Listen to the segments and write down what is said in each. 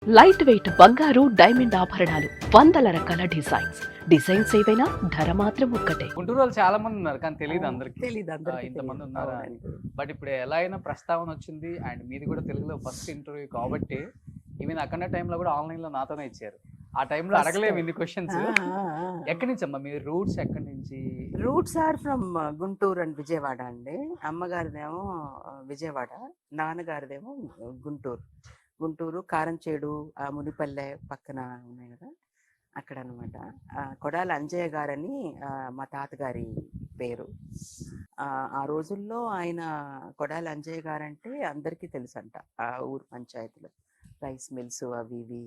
Light weight బంగారు diamond ఆభరణాలు, వందల రకాల డిజైన్స్ ఏవైనా ధర మాత్రం ఒక్కటే. గుంటూరు వాళ్ళు చాలా మంది ఉన్నారు కానీ తెలియదు అందరికి. తెలీదు అందరికీ ఇంతమంది తెలీదు. ఉన్నారా అని. అవునండి. బట్ ఇప్పుడు ఎలా అయినా ప్రస్తావన వచ్చింది అండ్ మీది కూడా తెలుగులో ఫస్ట్ ఇంటర్వ్యూ కాబట్టి ఈవెన్ అక్కడ టైంలో కూడా ఆన్లైన్ లో నాతోనే ఇచ్చారు. ఆ టైంలో First. అడగలేము ఇన్ని క్వశ్చన్స్. ఆ. ఎక్కడి నుంచి అమ్మా మీ రూట్స్ ఎక్కడి నుంచి? Roots are from Guntur and Vijayawada అండి. అమ్మగారిదేమో విజయవాడ, నాన్నగారిదేమో గుంటూరు. గుంటూరు కారంచేడు, ఆ మునిపల్లె పక్కన ఉన్నాయి కదా అక్కడ అనమాట. కొడాలి అంజయ్య గారని మా తాతగారి పేరు. ఆ రోజుల్లో ఆయన కొడాలి అంజయ్య గారంటే అందరికీ తెలుసు అంట ఆ ఊరు పంచాయతీలో. రైస్ మిల్స్ అవి ఇవి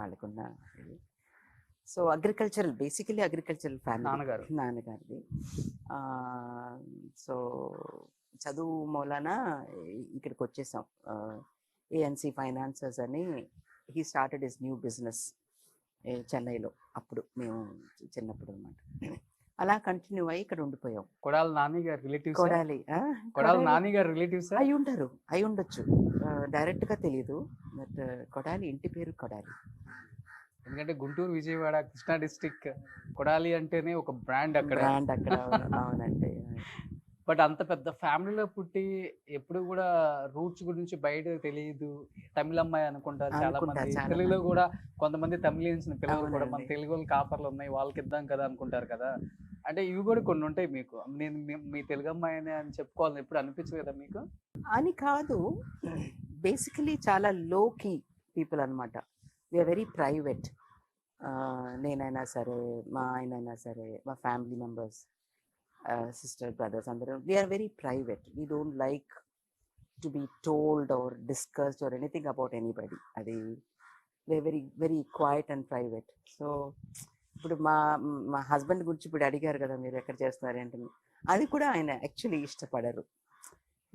వాళ్ళకున్న ఇది. So agricultural, basically agricultural family నాన్నగారు. నాన్నగారిది. సో చదువు మూలన ఇక్కడికి వచ్చేసాం. ఏఎన్సి ఫైనాన్సర్స్ అని he started his new business చెన్నైలో. అప్పుడు మేము చిన్నప్పుడు అనమాట. అలా కంటిన్యూ అయ్యి ఇక్కడ ఉండిపోయాం. కొడాలి నాని గారు రిలేటివ్స్? కొడాలి కొడాలి నాని గారు రిలేటివ్స్ అయి ఉంటారు, అయి ఉండొచ్చు. డైరెక్ట్గా తెలియదు, బట్ కొడాలి ఇంటి పేరు కొడాలి. ఎందుకంటే గుంటూరు, విజయవాడ, కృష్ణా డిస్ట్రిక్ట్ కొడాలి అంటేనే ఒక బ్రాండ్ అక్కడ. బ్రాండ్ అక్కడ. అవునండి. బట్ అంత పెద్ద ఫ్యామిలీలో పుట్టి ఎప్పుడు కూడా రూట్స్ గురించి బయట తెలియదు. తమిళ అమ్మాయి అనుకుంటారు చాలా మంది. తెలుగులో కూడా కొంతమంది తమిళియన్స్ పిల్లలు కూడా మన తెలుగు వాళ్ళు కాపర్లు ఉన్నాయి వాళ్ళకి ఇద్దాం కదా అనుకుంటారు కదా. అంటే ఇవి కూడా కొన్ని ఉంటాయి మీకు. నేను మీ తెలుగు అమ్మాయి అని చెప్పుకోవాలని ఎప్పుడు అనిపించదు కదా మీకు? అని కాదు, బేసికలీ చాలా లో కీ పీపుల్ అనమాట. We are very private. నేనైనా సరే, మా ఆయన అయినా సరే, మా ఫ్యామిలీ మెంబర్స్, సిస్టర్ బ్రదర్స్ అందరూ, we are very private. We don't like to be told or discussed or anything about anybody. అది we are very very quiet and private. So ఇప్పుడు మా హస్బెండ్ గురించి ఇప్పుడు అడిగారు కదా మీరు ఎక్కడ చేస్తున్నారు ఏంటి, అది కూడా ఆయన యాక్చువల్లీ ఇష్టపడరు.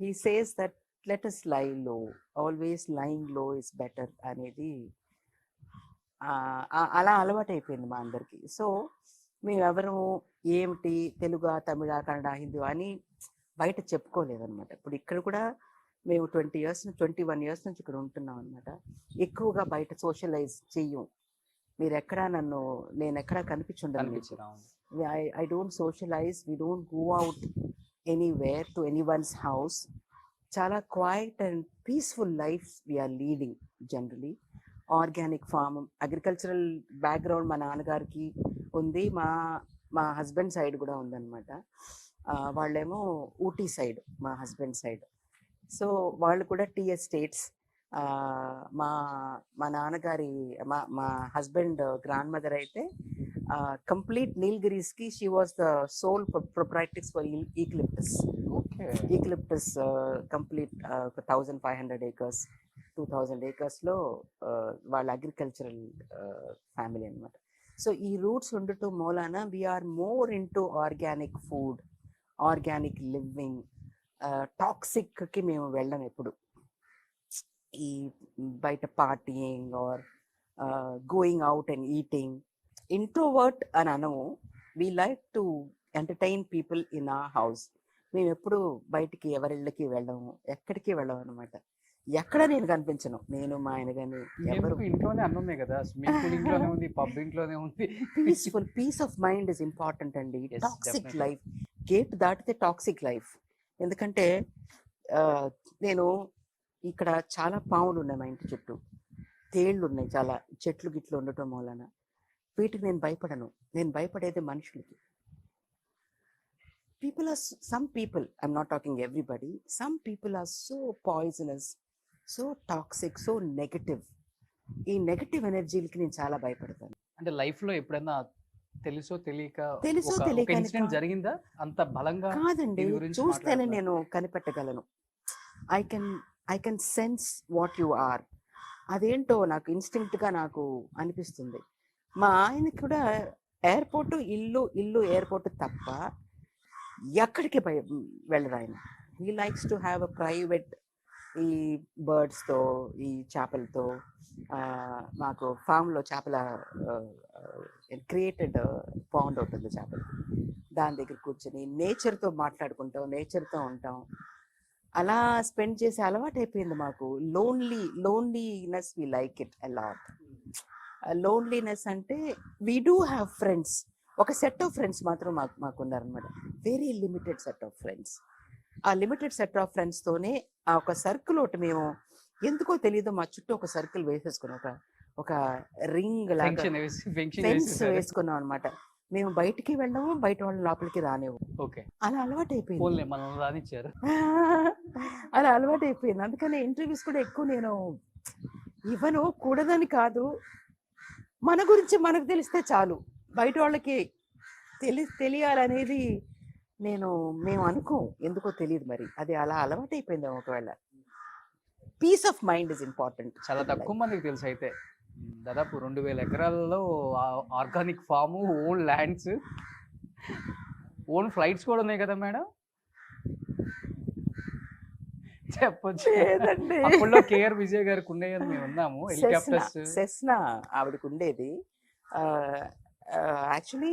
He says that let us లై లో, ఆల్వేస్ లైయింగ్ లో ఇస్ బెటర్ అనేది అలా అలవాటు అయిపోయింది మా అందరికి. సో మేమెవరు ఏమిటి తెలుగు, తమిళ, కన్నడ, హిందీ అని బయట చెప్పుకోలేదన్నమాట. ఇప్పుడు ఇక్కడ కూడా మేము 21 years నుంచి ఇక్కడ ఉంటున్నాం అనమాట. ఎక్కువగా బయట సోషలైజ్ చెయ్యం. మీరు ఎక్కడా నేను ఎక్కడా కనిపించుండను. I don't socialise, we don't go out anywhere to anyone's house. చాలా quiet and peaceful life we are leading generally. Organic farm, agricultural background మా నాన్నగారికి ఉంది, మా హస్బెండ్ సైడ్ కూడా ఉందన్నమాట. వాళ్ళేమో ఊటీ సైడ్ మా హస్బెండ్ సైడ్. సో వాళ్ళు కూడా టీ ఎస్టేట్స్. మా నాన్నగారి మా హస్బెండ్ గ్రాండ్ మదర్ అయితే కంప్లీట్ నీల్గిరీస్కి she was the sole proprietaries for eucalyptus. Eucalyptus complete 1500 acres 2000 acresలో వాళ్ళ అగ్రికల్చరల్ ఫ్యామిలీ అనమాట. సో ఈ రూట్స్ ఉండటం మూలాన we are more into organic food, organic living. టాక్సిక్కి మేము వెళ్ళం ఎప్పుడు. ఈ బయట partying or going out and eating. Introvert అని అనము. We like to entertain people in a house. మేము ఎప్పుడు బయటికి ఎవరిళ్ళకి వెళ్ళము, ఎక్కడికి వెళ్ళము అనమాట. ఎక్కడ నేను కనిపించను, నేను మా ఆయన కానీ ఎవరు. ఇంట్లోనే అన్నీ ఉన్నాయి కదా, స్విమ్మింగ్ పూల్ ఇంట్లోనే ఉంది, పబ్ ఇంట్లోనే ఉంది. Peaceful, peace of mind is important అండి. టాక్సిక్ లైఫ్, గేట్ దాటితే టాక్సిక్ లైఫ్. ఎందుకంటే నేను ఇక్కడ చాలా పాములు ఉన్నాయి మా ఇంటి చుట్టూ, తేళ్ళు ఉన్నాయి, చాలా చెట్లు గిట్లు ఉండటం వలన వీటికి నేను భయపడను. నేను భయపడేది మనుషులకి. some people, I'm not talking everybody, some people are so poisonous, so toxic, so negative. ఈ నెగటివ్ ఎనర్జీలకి నేను చాలా భయపడతాను. అంటే లైఫ్ లో ఎప్పుడైనా తెలుసో తెలియక ఇన్సిడెంట్ జరిగిందా అంత బలంగా? కాదండి, చూస్తేనే నేను కనిపెట్టగలను. I can sense what you are. అదేంటో నాకు ఇన్స్టింక్ట్గా నాకు అనిపిస్తుంది. మా ఆయనకి కూడా ఎయిర్పోర్టు ఇల్లు ఎయిర్పోర్ట్ తప్ప ఎక్కడికి వెళ్ళరు ఆయన. He likes to have a private, ఈ బర్డ్స్తో, ఈ చేపలతో. మాకు ఫామ్లో చేపల క్రియేటెడ్ పాండ్ ఉంటుంది చేపలు, దాని దగ్గర కూర్చొని నేచర్తో మాట్లాడుకుంటాం, నేచర్తో ఉంటాం. అలా స్పెండ్ చేసే అలవాటు అయిపోయింది మాకు. Loneliness we like it a lot. Loneliness అంటే వీ డూ హ్యావ్ ఫ్రెండ్స్. ఒక సెట్ ఆఫ్ ఫ్రెండ్స్ మాత్రం మాకున్నారనమాట. Very limited set of friends. ఆ లిమిటెడ్ సెట్ ఆఫ్ ఫ్రెండ్స్తోనే ఆ ఒక సర్కిల్ ఒకటి మేము ఎందుకో తెలియదు మా చుట్టూ ఒక సర్కిల్ వేసేసుకుని ఒక రింగ్ లాగా ఫెన్స్ వేసుకున్నాం అనమాట. మేము బయటికి వెళ్ళము, బయట వాళ్ళ లోపలికి రానివ్వు. ఓకే, అలా అలవాటు అయిపోయింది. మనం రానిచ్చారు. అలా అలవాటు అయిపోయింది. అందుకని ఇంటర్వ్యూస్ కూడా ఎక్కువ నేను ఇవ్వను. కూడదని కాదు, మన గురించి మనకు తెలిస్తే చాలు, బయట వాళ్ళకి తెలియాలనేది మేము అనుకోం. ఎందుకో తెలియదు మరి, అది అలా అలవాటు అయిపోయింది. ఒకవేళ peace of mind is important. చాలా తక్కువ మందికి తెలుసు. అయితే దాదాపు 2000 ఎకరాలలో organic farm, own lands, own flights కూడా ఉన్నాయి కదా మేడం? చెప్పొచ్చు. అప్పుడులో కేఆర్ విజయ్ గారికి ఉండేది, మేము ఉన్నాము. హెలికాప్టర్స్ సెస్నా ఆవిడకు ఉండేది. Actually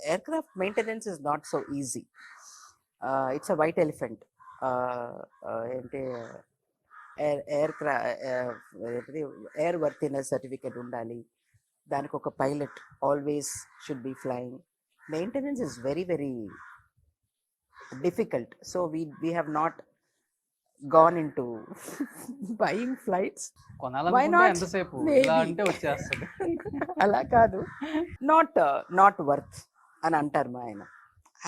aircraft maintenance is not so easy. It's a white elephant. ఏంటి ఎయిర్ వర్తినెస్ సర్టిఫికేట్ ఉండాలి, దానికి ఒక pilot always should be flying. Maintenance is very very difficult. So we have not gone into buying flights. కొనాలనుకుంటే ఎంతసేపు ఇలా అంటే వచ్చేస్తుంది. అలా కాదు, not worth అని అంటారు మా ఆయన.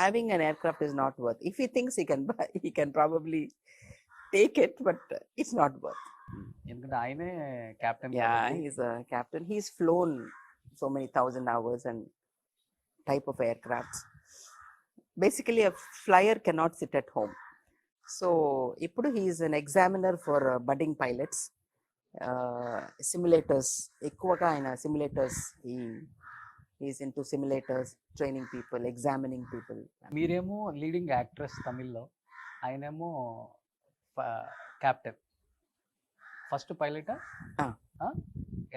Having an aircraft is not worth. If he thinks he can buy, he can probably take it, but it's not worth. ఎందుకంటే ఆయనే captain. Yeah, he's a captain. He's flown so many thousand hours and type of aircrafts. Basically a flyer cannot sit at home. So ఇప్పుడు he is an examiner for budding pilots. Simulators ఎక్కువగా ఆయన simulators, he is into simulators, training people, examining people. మీరేమో leading actress తమిళ్లో, ఆయనేమో captain, first pilot.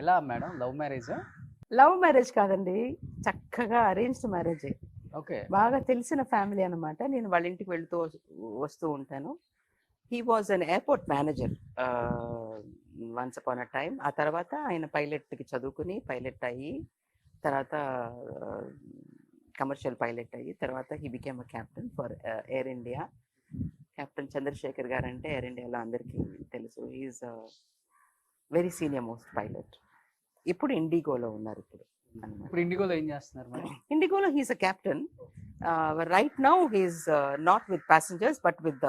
ఎలా madam, love మ్యారేజా? Love marriage కాదండి, చక్కగా అరేంజ్డ్ మ్యారేజే. ఓకే, బాగా తెలిసిన ఫ్యామిలీ అనమాట. నేను వాళ్ళ ఇంటికి వస్తూ ఉంటాను. He was an airport manager once upon a time. ఆ తర్వాత ఆయన పైలట్కి చదువుకుని పైలట్ అయ్యి, తర్వాత కమర్షియల్ పైలట్ అయ్యి, తర్వాత he became a captain for Air India. Captain Chandrasekhar garu అంటే ఎయిర్ ఇండియాలో అందరికీ తెలుసు. He's very senior most pilot. ఇప్పుడు ఇండిగోలో ఉన్నారు. ఇప్పుడు ఇండిగోలో ఏం చేస్తున్నారు మరి? ఇండిగోలో he's a captain. Right now he's not with passengers but with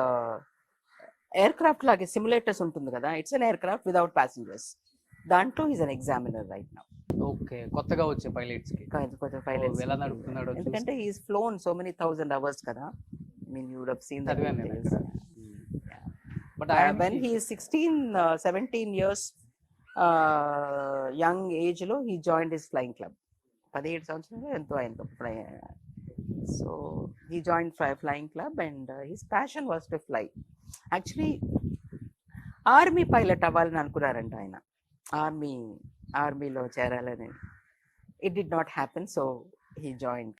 aircraft లాగే సిమ్యులేటర్స్ ఉంటుంది కదా, it's an aircraft without passengers. దాంట్లో he's an examiner right now. Okay, కొత్తగా వచ్చే పైలట్స్ కి పైలట్స్ ఎలా నడుపుతున్నాడు? ఎందుకంటే he's flown so many 1000 hours కదా. I mean, you would have seen that. But when he is 16, 17 years young age lo, he joined his flying club. 17 సంవత్సరాలు ఎంతో ఆయనకు. So he joined flying club and his passion was to fly. Actually army pilot అవ్వాలని అనుకున్నారంట ఆయన. ఆర్మీలో చేరాలని. It did not happen, so he joined.